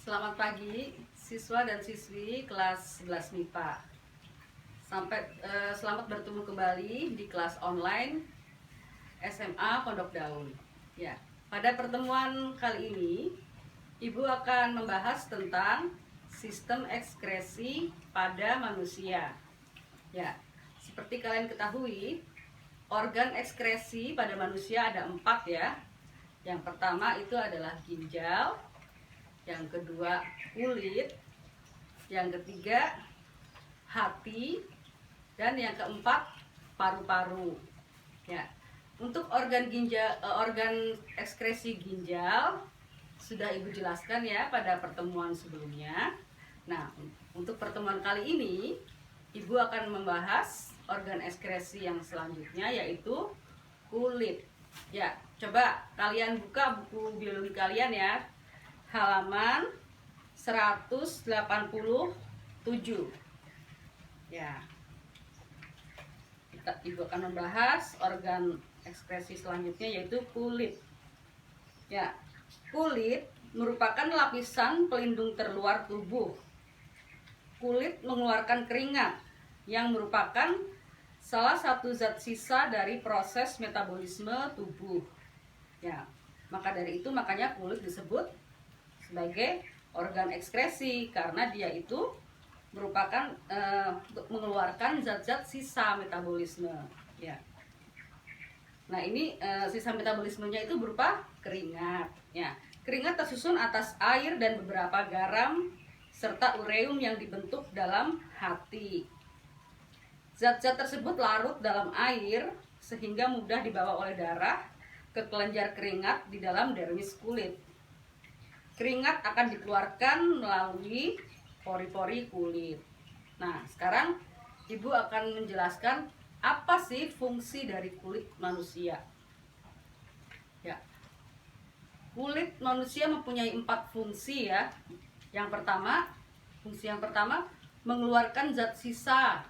Selamat pagi siswa dan siswi kelas 11 MIPA. Selamat bertemu kembali di kelas online SMA Pondok Daun. Ya, pada pertemuan kali ini Ibu akan membahas tentang sistem ekskresi pada manusia. Ya, seperti kalian ketahui, organ ekskresi pada manusia ada 4 ya. Yang pertama itu adalah ginjal, yang kedua kulit, yang ketiga hati, dan yang keempat paru-paru. Ya, untuk organ ekskresi ginjal sudah Ibu jelaskan ya pada pertemuan sebelumnya. Nah, untuk pertemuan kali ini Ibu akan membahas organ ekskresi yang selanjutnya, yaitu kulit. Ya, coba kalian buka buku biologi kalian ya, halaman 187. Ya, Ibu akan membahas organ ekskresi selanjutnya, yaitu kulit. Ya, kulit merupakan lapisan pelindung terluar tubuh. Kulit mengeluarkan keringat yang merupakan salah satu zat sisa dari proses metabolisme tubuh. Ya, maka dari itu makanya kulit disebut sebagai organ ekskresi, karena dia itu merupakan mengeluarkan zat-zat sisa metabolisme. Ya. Nah, ini sisa metabolismenya itu berupa keringat. Ya, keringat tersusun atas air dan beberapa garam serta ureum yang dibentuk dalam hati. Zat-zat tersebut larut dalam air sehingga mudah dibawa oleh darah ke kelenjar keringat di dalam dermis kulit. Keringat akan dikeluarkan melalui pori-pori kulit. Nah, sekarang Ibu akan menjelaskan apa sih fungsi dari kulit manusia. Ya, kulit manusia mempunyai 4 fungsi ya. Fungsi yang pertama mengeluarkan zat sisa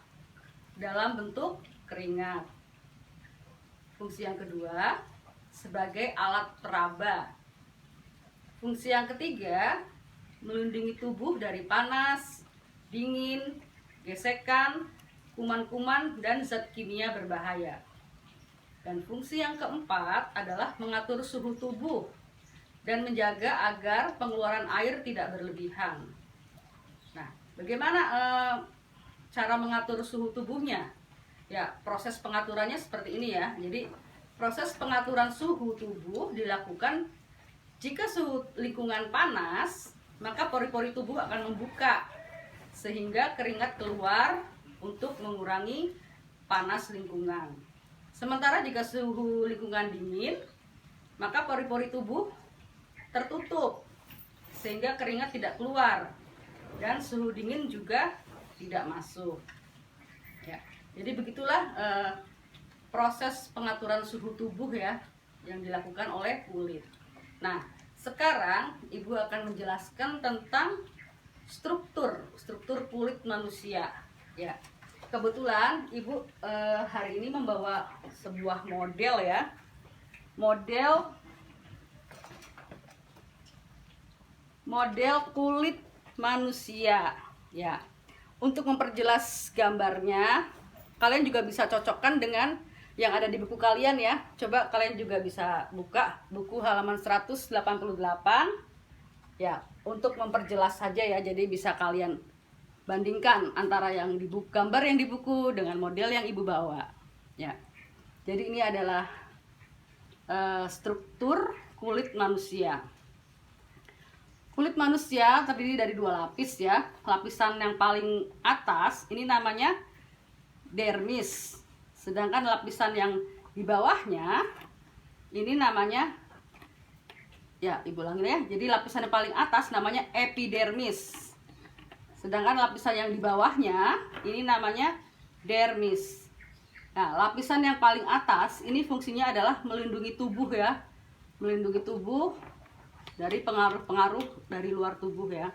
dalam bentuk keringat. Fungsi yang kedua sebagai alat peraba. Fungsi yang ketiga melindungi tubuh dari panas, dingin, gesekan, kuman-kuman, dan zat kimia berbahaya. Dan fungsi yang keempat adalah mengatur suhu tubuh dan menjaga agar pengeluaran air tidak berlebihan. Nah, bagaimana cara mengatur suhu tubuhnya? Ya, proses pengaturannya seperti ini ya. Jadi, proses pengaturan suhu tubuh dilakukan jika suhu lingkungan panas, maka pori-pori tubuh akan membuka sehingga keringat keluar untuk mengurangi panas lingkungan. Sementara jika suhu lingkungan dingin, maka pori-pori tubuh tertutup sehingga keringat tidak keluar dan suhu dingin juga tidak masuk. Ya, jadi begitulah proses pengaturan suhu tubuh ya yang dilakukan oleh kulit. Nah, sekarang Ibu akan menjelaskan tentang struktur kulit manusia. Ya, kebetulan Ibu hari ini membawa sebuah model ya, model kulit manusia. Ya, untuk memperjelas gambarnya, kalian juga bisa cocokkan dengan yang ada di buku kalian ya. Coba kalian juga bisa buka buku halaman 188 ya, untuk memperjelas saja ya. Jadi bisa kalian bandingkan antara yang di buku, gambar yang di buku dengan model yang Ibu bawa ya. Jadi ini adalah struktur kulit manusia. Kulit manusia terdiri dari 2 lapis ya. Lapisan yang paling atas ini namanya dermis. Sedangkan lapisan yang di bawahnya ini namanya, ya Ibu ulangin ya. Jadi lapisan yang paling atas namanya epidermis. Sedangkan lapisan yang di bawahnya ini namanya dermis. Nah, lapisan yang paling atas ini fungsinya adalah melindungi tubuh ya. Melindungi tubuh dari pengaruh-pengaruh dari luar tubuh ya.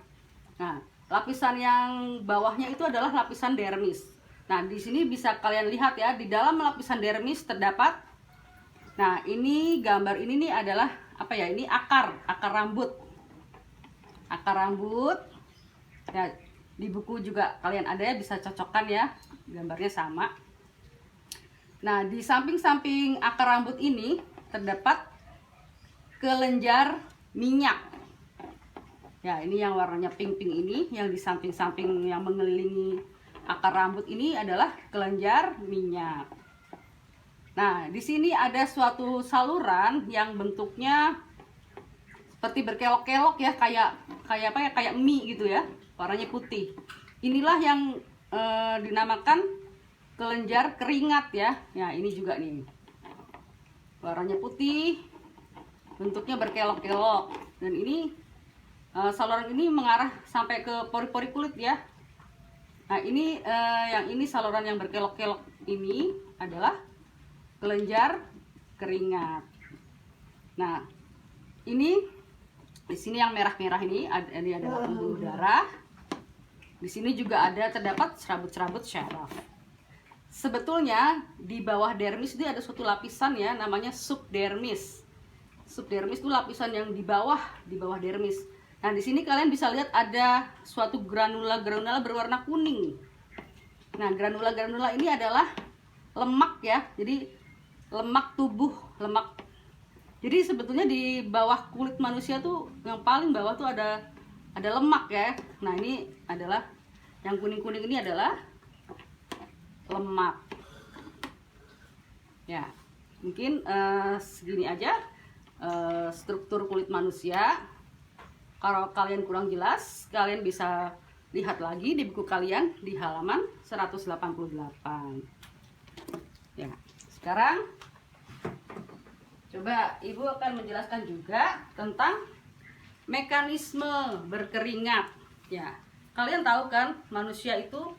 Nah, lapisan yang bawahnya itu adalah lapisan dermis. Nah, di sini bisa kalian lihat ya, di dalam lapisan dermis terdapat, nah ini gambar ini nih adalah apa ya, ini akar rambut. akar rambut. Ya, di buku juga kalian ada ya, bisa cocokkan ya, gambarnya sama. Nah, di samping-samping akar rambut ini terdapat kelenjar minyak. Ya, ini yang warnanya pink-pink ini, yang di samping-samping yang mengelilingi akar rambut ini adalah kelenjar minyak. Nah, di sini ada suatu saluran yang bentuknya seperti berkelok-kelok ya, kayak apa ya, kayak mie gitu ya, warnanya putih. Inilah yang dinamakan kelenjar keringat ya. Ya, ini juga nih, warnanya putih, bentuknya berkelok-kelok, dan ini saluran ini mengarah sampai ke pori-pori kulit ya. Nah, ini yang ini saluran yang berkelok-kelok ini adalah kelenjar keringat. Nah, ini di sini yang merah-merah ini adalah pembuluh darah. Di sini juga ada terdapat serabut-serabut syaraf. Sebetulnya di bawah dermis itu ada suatu lapisan ya, namanya subdermis. Subdermis itu lapisan yang di bawah dermis. Nah, di sini kalian bisa lihat ada suatu granula-granula berwarna kuning. Nah, granula-granula ini adalah lemak ya. Jadi lemak tubuh, lemak. Jadi sebetulnya di bawah kulit manusia tuh yang paling bawah tuh ada lemak ya. Nah, ini adalah yang kuning-kuning ini adalah lemak. Ya, mungkin segini aja struktur kulit manusia. Kalau kalian kurang jelas, kalian bisa lihat lagi di buku kalian di halaman 188. Ya, sekarang coba Ibu akan menjelaskan juga tentang mekanisme berkeringat. Ya, kalian tahu kan manusia itu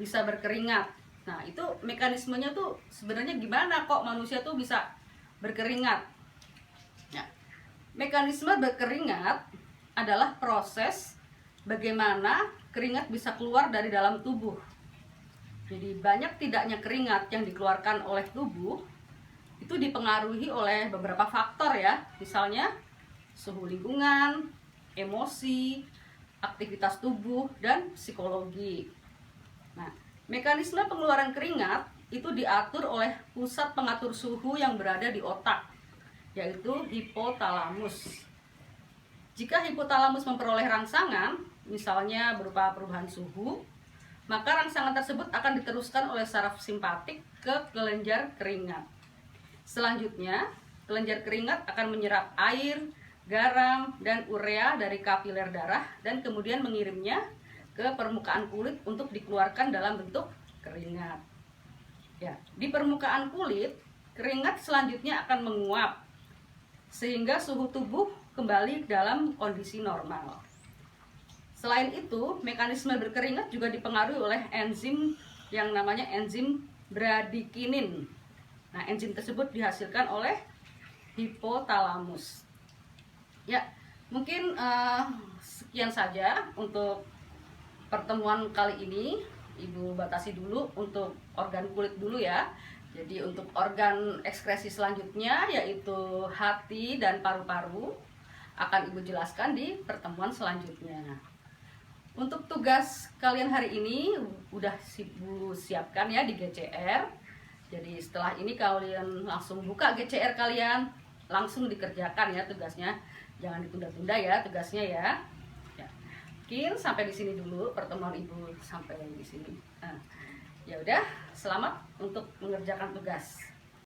bisa berkeringat. Nah, itu mekanismenya tuh sebenarnya gimana kok manusia tuh bisa berkeringat? Ya, mekanisme berkeringat adalah proses bagaimana keringat bisa keluar dari dalam tubuh. Jadi banyak tidaknya keringat yang dikeluarkan oleh tubuh itu dipengaruhi oleh beberapa faktor ya. Misalnya suhu lingkungan, emosi, aktivitas tubuh, dan psikologi. Nah, mekanisme pengeluaran keringat itu diatur oleh pusat pengatur suhu yang berada di otak, yaitu hipotalamus. Jika hipotalamus memperoleh rangsangan, misalnya berupa perubahan suhu, maka rangsangan tersebut akan diteruskan oleh saraf simpatik ke kelenjar keringat. Selanjutnya, kelenjar keringat akan menyerap air, garam, dan urea dari kapiler darah dan kemudian mengirimnya ke permukaan kulit untuk dikeluarkan dalam bentuk keringat. Ya, di permukaan kulit, keringat selanjutnya akan menguap sehingga suhu tubuh kembali dalam kondisi normal. Selain itu, mekanisme berkeringat juga dipengaruhi oleh enzim yang namanya enzim bradikinin. Nah, enzim tersebut dihasilkan oleh hipotalamus. Ya, mungkin sekian saja untuk pertemuan kali ini. Ibu batasi dulu untuk organ kulit dulu ya. Jadi untuk organ ekskresi selanjutnya yaitu hati dan paru-paru akan Ibu jelaskan di pertemuan selanjutnya. Untuk tugas kalian hari ini udah Ibu siapkan ya di GCR. Jadi setelah ini kalian langsung buka GCR kalian, langsung dikerjakan ya tugasnya. Jangan ditunda-tunda ya tugasnya ya. Mungkin sampai di sini dulu pertemuan Ibu sampai di sini. Nah, ya udah, selamat untuk mengerjakan tugas.